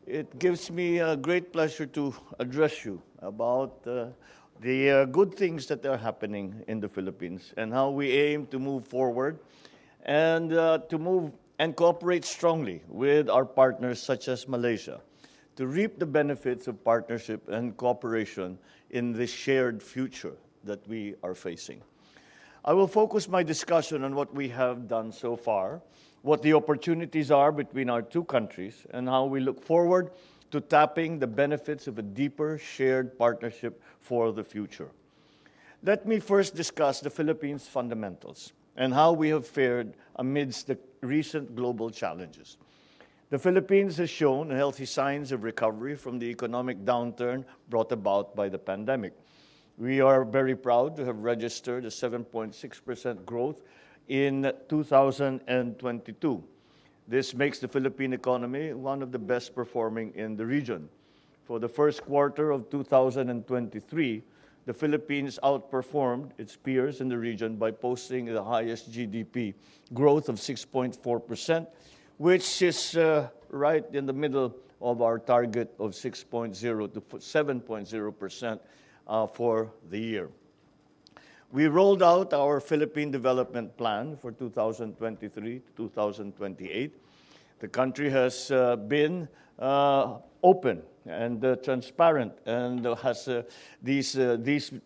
It gives me a great pleasure to address you about the good things that are happening in the Philippines and how we aim to move forward and to move and cooperate strongly with our partners such as Malaysia to reap the benefits of partnership and cooperation in the shared future that we are facing. I will focus my discussion on what we have done so far, what the opportunities are between our two countries, and how we look forward to tapping the benefits of a deeper shared partnership for the future. Let me first discuss the Philippines' fundamentals and how we have fared amidst the recent global challenges. The Philippines has shown healthy signs of recovery from the economic downturn brought about by the pandemic. We are very proud to have registered a 7.6% growth in 2022. This makes the Philippine economy one of the best performing in the region. For the first quarter of 2023, the Philippines outperformed its peers in the region by posting the highest GDP growth of 6.4%, which is right in the middle of our target of 6.0 to 7.0% for the year. We rolled out our Philippine Development Plan for 2023 to 2028. The country has been open and transparent, and has these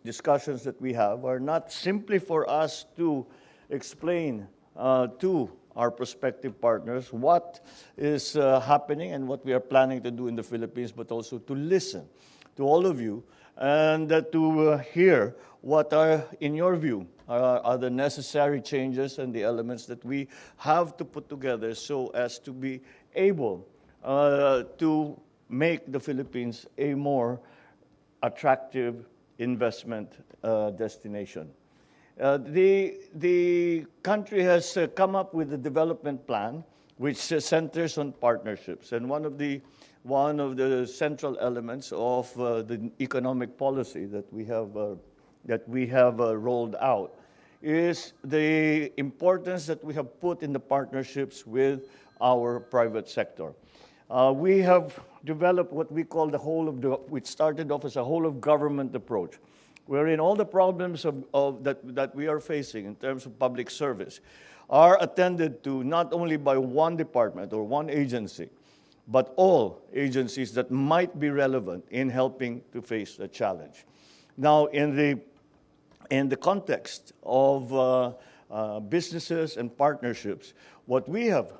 discussions that we have are not simply for us to explain to our prospective partners what is happening and what we are planning to do in the Philippines, but also to listen to all of you and to hear what are, in your view, are the necessary changes and the elements that we have to put together so as to be able to make the Philippines a more attractive investment destination. The country has come up with a development plan which centers on partnerships, and one of the central elements of the economic policy that we have rolled out is the importance that we have put in the partnerships with our private sector. We have developed what we call which started off as a whole of government approach, wherein all the problems that we are facing in terms of public service are attended to not only by one department or one agency, but all agencies that might be relevant in helping to face the challenge. Now, in the context of businesses and partnerships, what we have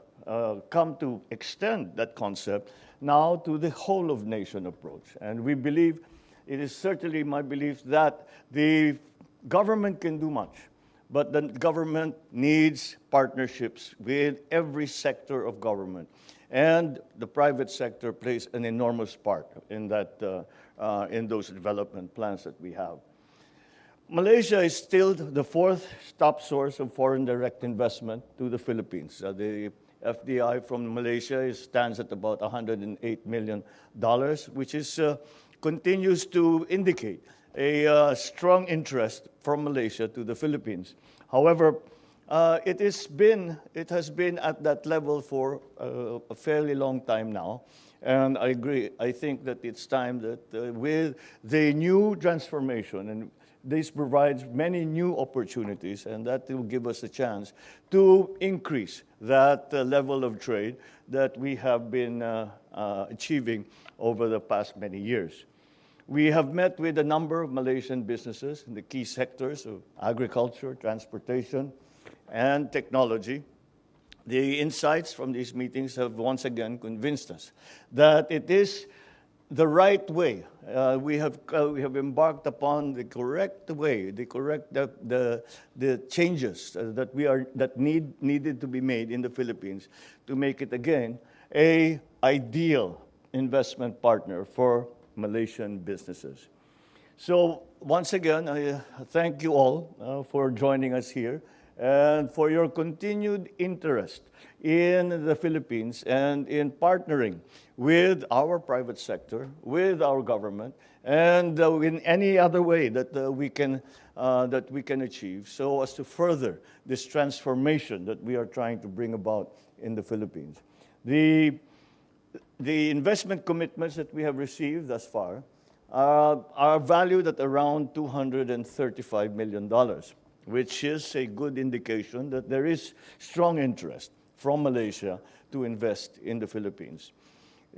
come to extend that concept now to the whole of nation approach. And we believe, it is certainly my belief, that the government can do much, but the government needs partnerships with every sector of government. And the private sector plays an enormous part in those development plans that we have. Malaysia is still the fourth top source of foreign direct investment to the Philippines. The FDI from Malaysia stands at about $108 million, which continues to indicate a strong interest from Malaysia to the Philippines. However, it has been at that level for a fairly long time now, and I agree. I think that it's time that with the new transformation, and this provides many new opportunities, and that will give us a chance to increase that level of trade that we have been achieving over the past many years. We have met with a number of Malaysian businesses in the key sectors of agriculture, transportation, and technology. The insights from these meetings have once again convinced us that it is the right way. We have embarked upon the correct way, the changes that needed to be made in the Philippines to make it again an ideal investment partner for Malaysian businesses. So once again, I thank you all for joining us here and for your continued interest in the Philippines and in partnering with our private sector, with our government, and in any other way that we can achieve so as to further this transformation that we are trying to bring about in the Philippines. the investment commitments that we have received thus far are valued at around $235 million, which is a good indication that there is strong interest from Malaysia to invest in the Philippines.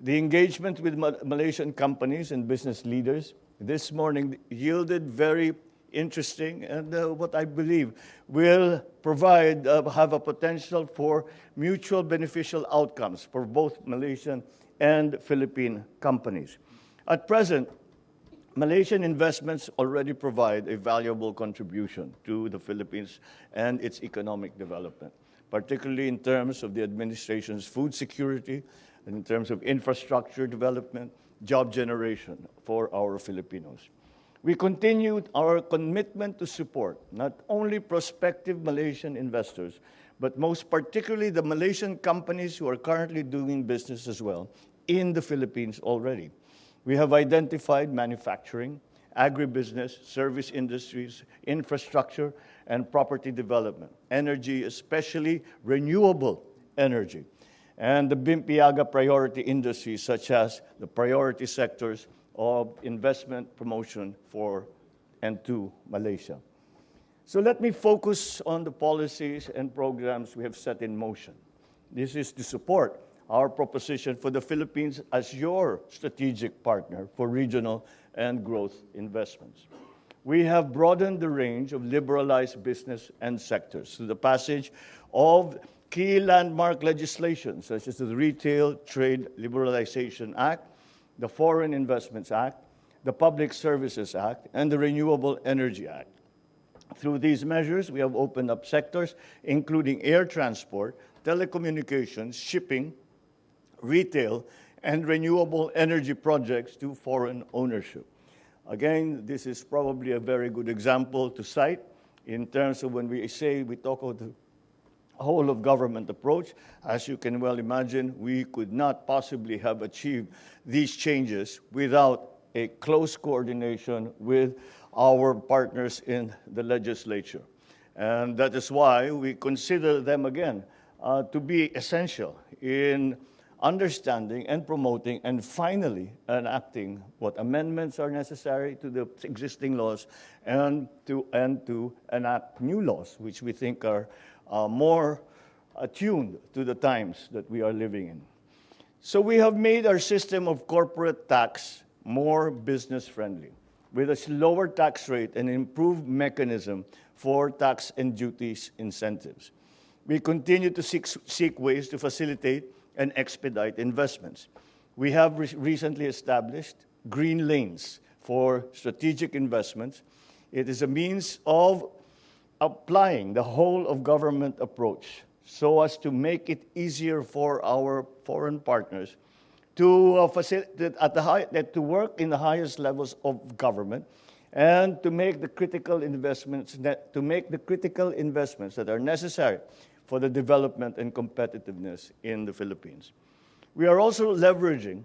The engagement with Malaysian companies and business leaders this morning yielded very interesting and what I believe will provide, have a potential for mutual beneficial outcomes for both Malaysian and Philippine companies. At present, Malaysian investments already provide a valuable contribution to the Philippines and its economic development, particularly in terms of the administration's food security, and in terms of infrastructure development, job generation for our Filipinos. We continued our commitment to support not only prospective Malaysian investors, but most particularly the Malaysian companies who are currently doing business as well in the Philippines already. We have identified manufacturing, agribusiness, service industries, infrastructure, and property development, energy, especially renewable energy, and the Bimpiaga priority industries such as the priority sectors of investment promotion for and to Malaysia. So let me focus on the policies and programs we have set in motion. This is to support our proposition for the Philippines as your strategic partner for regional and growth investments. We have broadened the range of liberalized business and sectors through the passage of key landmark legislation, such as the Retail Trade Liberalization Act, the Foreign Investments Act, the Public Services Act, and the Renewable Energy Act. Through these measures, we have opened up sectors including air transport, telecommunications, shipping, retail, and renewable energy projects to foreign ownership. Again, this is probably a very good example to cite in terms of when we talk about the whole of government approach. As you can well imagine, we could not possibly have achieved these changes without a close coordination with our partners in the legislature. And that is why we consider them again to be essential in understanding and promoting and finally enacting what amendments are necessary to the existing laws and to enact new laws, which we think are more attuned to the times that we are living in. So we have made our system of corporate tax more business-friendly, with a lower tax rate and improved mechanism for tax and duties incentives. We continue to seek ways to facilitate and expedite investments. We have recently established green lanes for strategic investments. It is a means of applying the whole of government approach so as to make it easier for our foreign partners to facilitate to work in the highest levels of government and to make the critical investments that are necessary for the development and competitiveness in the Philippines. We are also leveraging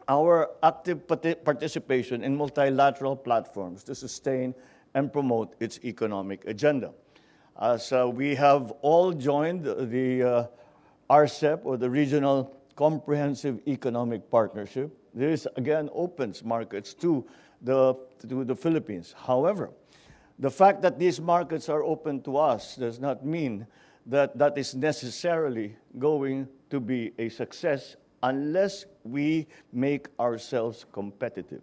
our active participation in multilateral platforms to sustain and promote its economic agenda. So we have all joined the RCEP, or the Regional Comprehensive Economic Partnership. This again opens markets to the Philippines. However, the fact that these markets are open to us does not mean that that is necessarily going to be a success unless we make ourselves competitive.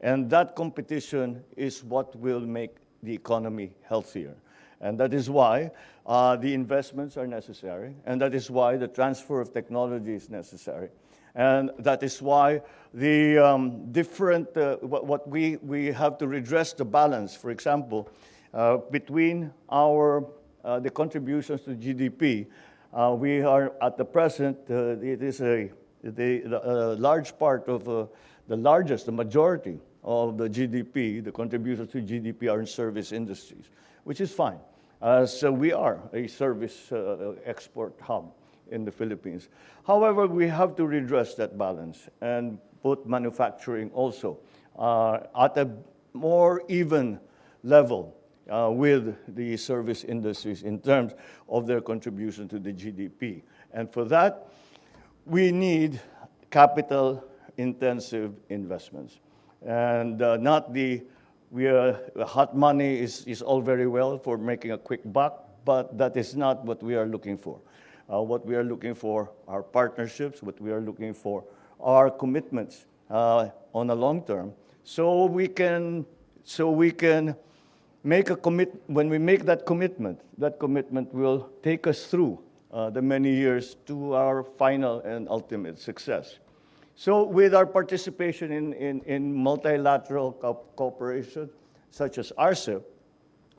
And that competition is what will make the economy healthier. And that is why the investments are necessary, and that is why the transfer of technology is necessary. And that is why the what we have to redress the balance, for example, between the contributions to GDP. We are at the present, it is a large part of the majority of the GDP, the contributions to GDP are in service industries, which is fine. So we are a service export hub in the Philippines. However, we have to redress that balance and put manufacturing also at a more even level with the service industries in terms of their contribution to the GDP. And for that, we need capital-intensive investments. And hot money is all very well for making a quick buck, but that is not what we are looking for. What we are looking for are partnerships. What we are looking for are commitments on a long term, so we can make a when we make that commitment will take us through the many years to our final and ultimate success. So with our participation in multilateral cooperation, such as RCEP,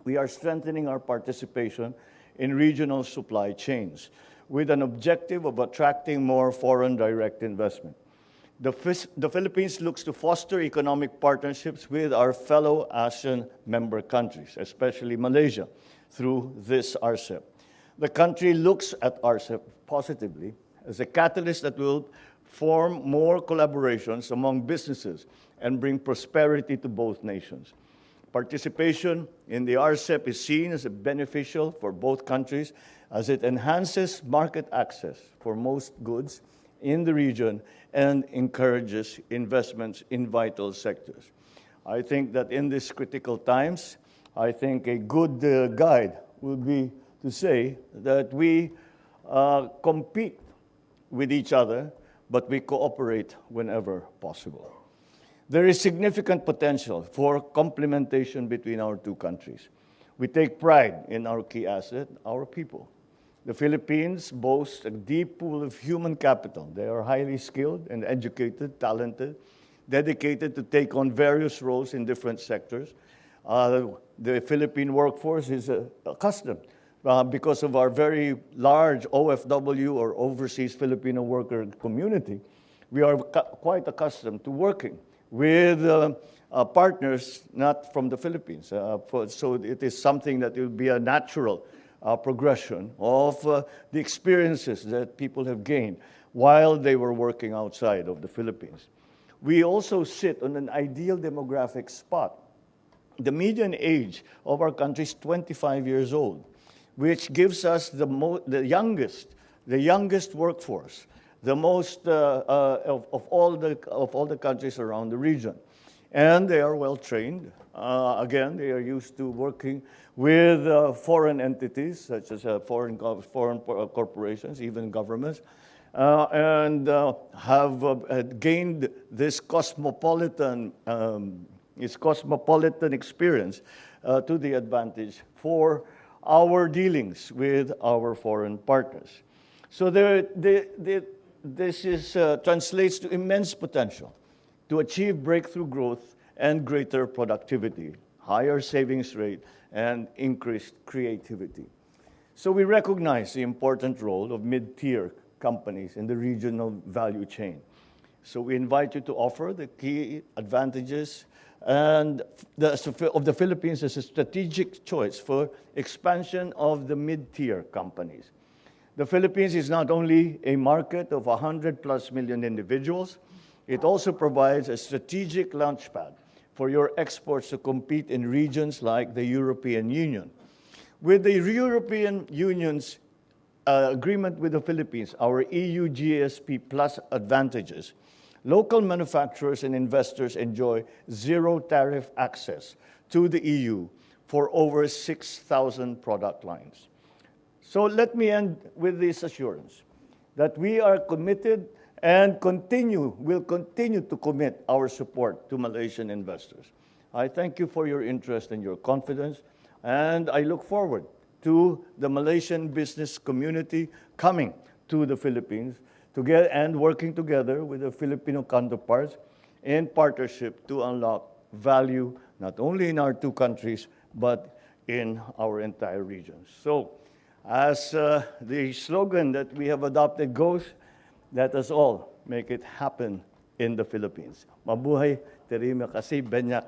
we are strengthening our participation in regional supply chains with an objective of attracting more foreign direct investment. The Philippines looks to foster economic partnerships with our fellow ASEAN member countries, especially Malaysia, through this RCEP. The country looks at RCEP positively as a catalyst that will form more collaborations among businesses and bring prosperity to both nations. Participation in the RCEP is seen as beneficial for both countries as it enhances market access for most goods in the region and encourages investments in vital sectors. I think that in these critical times, I think a good guide would be to say that we compete with each other, but we cooperate whenever possible. There is significant potential for complementation between our two countries. We take pride in our key asset, our people. The Philippines boasts a deep pool of human capital. They are highly skilled and educated, talented, dedicated to take on various roles in different sectors. The Philippine workforce is accustomed because of our very large OFW or overseas Filipino worker community. We are quite accustomed to working with partners not from the Philippines. So it is something that will be a natural progression of the experiences that people have gained while they were working outside of the Philippines. We also sit on an ideal demographic spot. The median age of our country is 25 years old, which gives us the youngest workforce, the most of all the countries around the region. And they are well trained. Again, they are used to working with foreign entities, such as foreign corporations, even governments, and have gained this cosmopolitan experience to the advantage for our dealings with our foreign partners. So this translates to immense potential to achieve breakthrough growth and greater productivity, higher savings rate, and increased creativity. So we recognize the important role of mid-tier companies in the regional value chain. So we invite you to offer the key advantages of the Philippines as a strategic choice for expansion of the mid-tier companies. The Philippines is not only a market of 100+ million individuals, it also provides a strategic launchpad for your exports to compete in regions like the European Union. With the European Union's agreement with the Philippines, our EU GSP Plus advantages, local manufacturers and investors enjoy zero tariff access to the EU for over 6,000 product lines. So let me end with this assurance that we are committed and will continue to commit our support to Malaysian investors. I thank you for your interest and your confidence, and I look forward to the Malaysian business community coming to the Philippines and working together with the Filipino counterparts in partnership to unlock value not only in our two countries, but in our entire region. So, as the slogan that we have adopted goes, let us all make it happen in the Philippines. Mabuhay, terima kasih, banyak.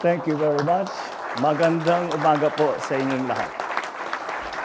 Thank you very much. Magandang umaga po sa inyong lahat.